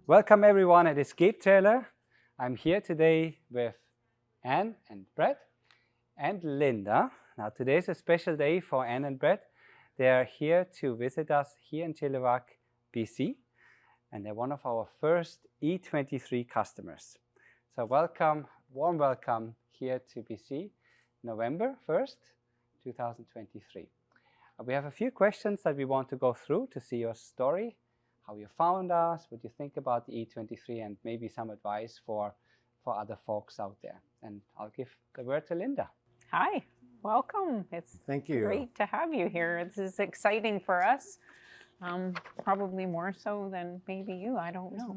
Welcome everyone at Escape Trailer. I'm here today with Anne and Brett and Linda. Now today's a special day for Anne and Brett. They are here to visit us here in Chilliwack, BC, and they're one of our first E23 customers. So welcome, warm welcome here to BC, November 1st, 2023. We have a few questions that we want to go through to see your story, how you found us, what you think about the E23, and maybe some advice for other folks out there. And I'll give the word to Linda. Hi, welcome. It's Thank you. great to have you here. This is exciting for us. Probably more so than maybe you, I don't know.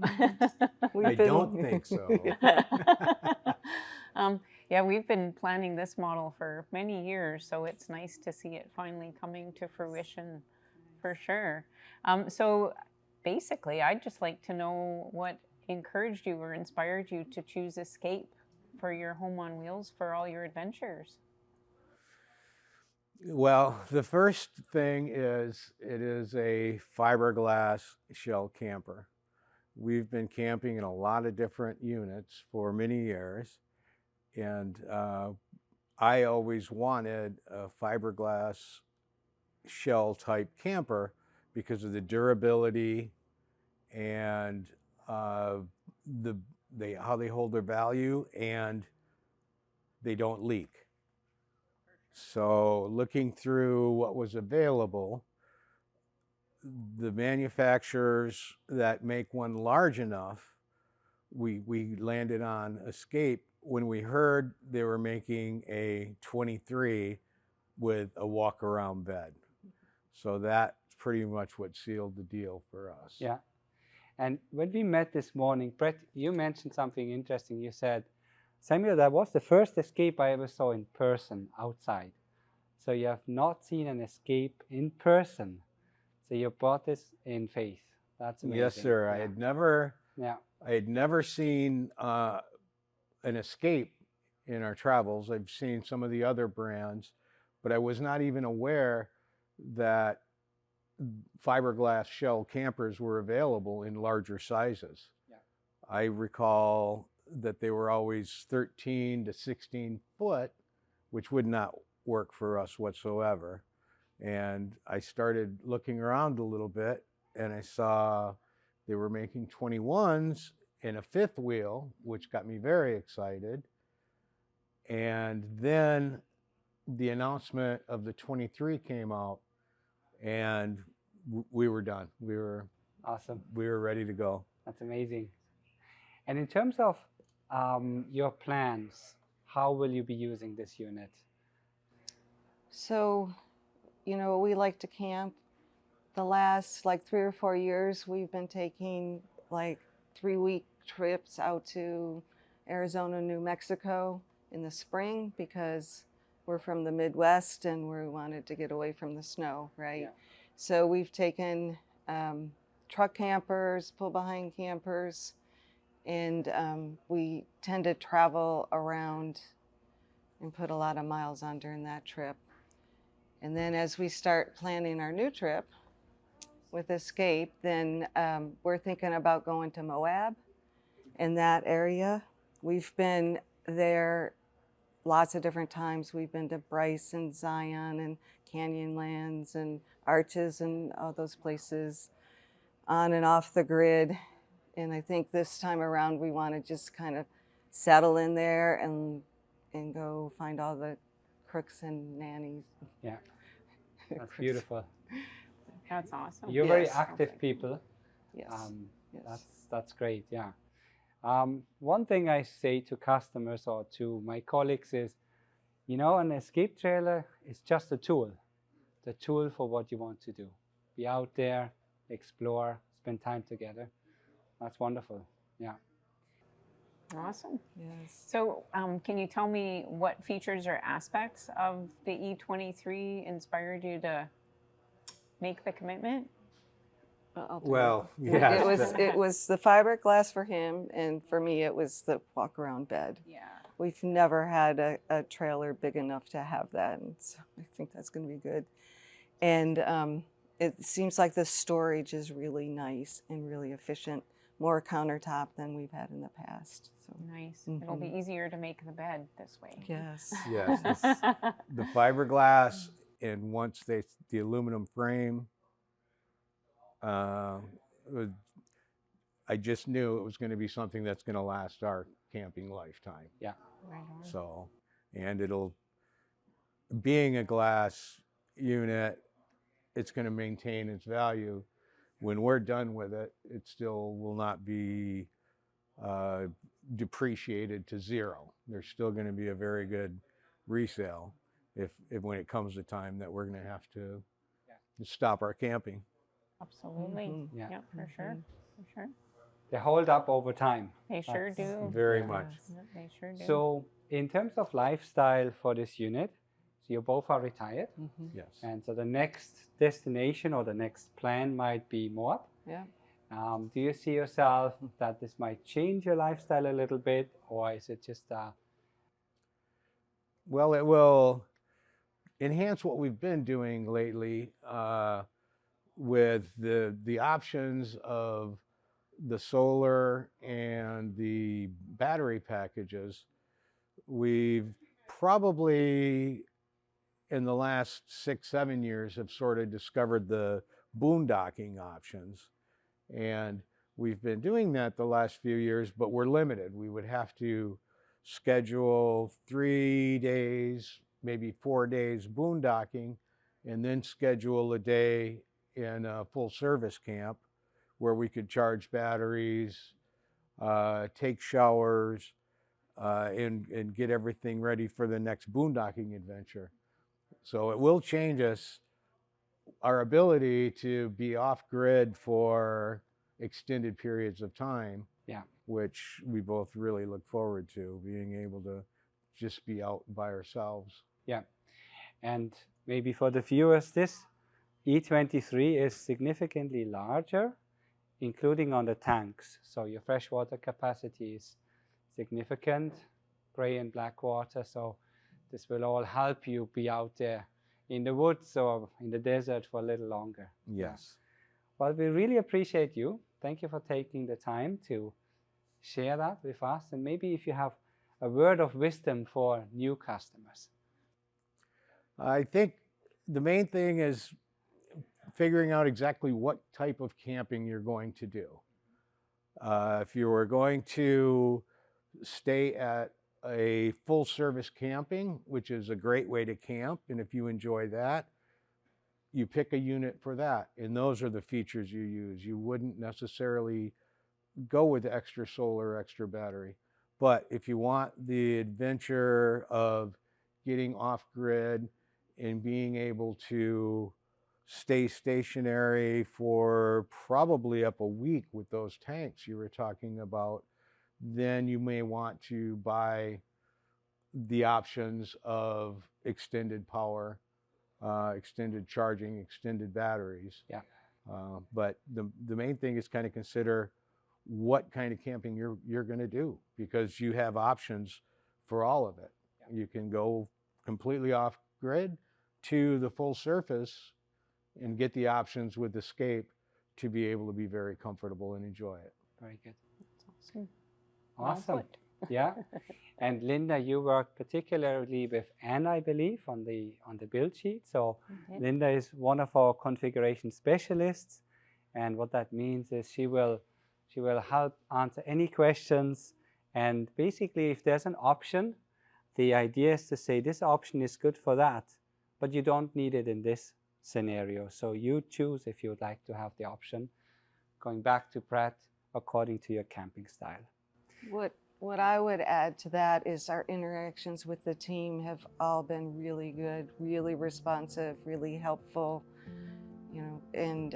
I don't think so. Yeah, we've been planning this model for many years, so it's nice to see it finally coming to fruition for sure. So basically, I'd just like to know what encouraged you or inspired you to choose Escape for your home on wheels for all your adventures. Well, the first thing is it is a fiberglass shell camper. We've been camping in a lot of different units for many years, and I always wanted a fiberglass shell type camper because of the durability and how they hold their value, and they don't leak. So looking through what was available, the manufacturers that make one large enough, we landed on Escape when we heard they were making a 23 with a walk-around bed. So that's pretty much what sealed the deal for us. Yeah. And when we met this morning, Brett, you mentioned something interesting. You said, Samuel, that was the first Escape I ever saw in person outside. So you have not seen an Escape in person. So you bought this in faith. That's amazing. Yes, sir. Yeah. I had never seen an Escape in our travels. I've seen some of the other brands, but I was not even aware that fiberglass shell campers were available in larger sizes. Yeah. I recall that they were always 13 to 16 foot, which would not work for us whatsoever. And I started looking around a little bit, and I saw they were making 21s in a fifth wheel, which got me very excited. And then the announcement of the 23 came out, and we were done. We were Awesome. We were ready to go. That's amazing. And in terms of your plans, how will you be using this unit? So, you know, we like to camp. The last 3 or 4 years, we've been taking 3-week trips out to Arizona, New Mexico in the spring because we're from the Midwest and we wanted to get away from the snow, right? Yeah. So we've taken truck campers, pull-behind campers, and we tend to travel around and put a lot of miles on during that trip. And then as we start planning our new trip with Escape, then we're thinking about going to Moab in that area. We've been there lots of different times. We've been to Bryce and Zion and Canyonlands and Arches and all those places on and off the grid. And I think this time around we want to just kind of settle in there and go find all the crooks and nannies. Yeah, that's beautiful. That's awesome. You're very active people. Yes. Yes. That's great. Yeah. One thing I say to customers or to my colleagues is, you know, an Escape trailer is just a tool. The tool for what you want to do. Be out there, explore, spend time together. That's wonderful. Yeah. Awesome. Yes. So can you tell me what features or aspects of the E23 inspired you to make the commitment? Well, yeah. It was the fiberglass for him, and for me it was the walk-around bed. Yeah. We've never had a trailer big enough to have that, and so I think that's going to be good. And it seems like the storage is really nice and really efficient. more countertop than we've had in the past. So Nice. It'll be easier to make the bed this way. yes. Yes, the fiberglass, and once the aluminum frame, I just knew it was going to be something that's going to last our camping lifetime. Yeah. Right on. So, and being a glass unit, it's going to maintain its value. When we're done with it, it still will not be depreciated to zero. There's still going to be a very good resale if when it comes to time that we're going to have to stop our camping. Absolutely. Mhm. Yeah. Yeah, for sure. For sure. They hold up over time. They sure That's do. Very much. Yeah, they sure do. So in terms of lifestyle for this unit, so you both are retired, Yes. and so the next destination or the next plan might be Moab. Yeah. Do you see yourself that this might change your lifestyle a little bit, or is it just Well, it will enhance what we've been doing lately with the options of the solar and the battery packages. We've probably in the last 6-7 years have sort of discovered the boondocking options, and we've been doing that the last few years, but we're limited. We would have to schedule 3 days, maybe 4 days boondocking, and then schedule a day in a full service camp where we could charge batteries, take showers, and get everything ready for the next boondocking adventure. So it will change our ability to be off grid for extended periods of time. Yeah. Which we both really look forward to, being able to just be out by ourselves. Yeah. And maybe for the viewers, this E23 is significantly larger, including on the tanks. So your freshwater capacity is significant, gray and black water. So this will all help you be out there in the woods or in the desert for a little longer. Yes. Well, we really appreciate you. Thank you for taking the time to share that with us. And maybe if you have a word of wisdom for new customers. I think the main thing is figuring out exactly what type of camping you're going to do. If you are going to stay at a full service camping, which is a great way to camp, and if you enjoy that, you pick a unit for that, and those are the features you use. You wouldn't necessarily go with extra solar, extra battery. But if you want the adventure of getting off grid and being able to stay stationary for probably up a week with those tanks you were talking about, then you may want to buy the options of extended power, extended charging, extended batteries. Yeah. But the main thing is kind of consider what kind of camping you're going to do, because you have options for all of it. Yeah. You can go completely off grid to the full surface and get the options with Escape to be able to be very comfortable and enjoy it. Very good. That's awesome. Awesome. Well put. Yeah. And Linda, you work particularly with Anne, I believe, on the build sheet. So Okay. Linda is one of our configuration specialists, and what that means is she will help answer any questions. And basically, if there's an option, the idea is to say this option is good for that, but you don't need it in this scenario. So you choose if you would like to have the option, going back to Brett, according to your camping style. What I would add to that is our interactions with the team have all been really good, really responsive, really helpful, and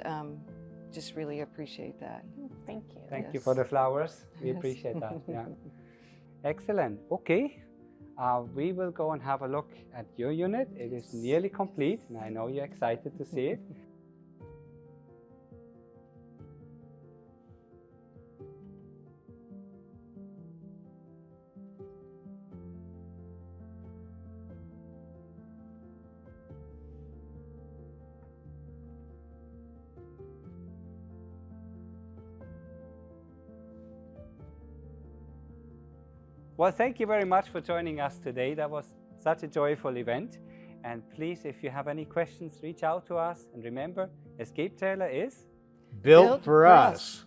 just really appreciate that. Thank you. Thank you for the flowers. We Yes. appreciate that. Yeah. Excellent. Okay. We will go and have a look at your unit. It is nearly complete, and I know you're excited to see it. Well, thank you very much for joining us today. That was such a joyful event. And please, if you have any questions, reach out to us. And remember, Escape Trailer is Built for us.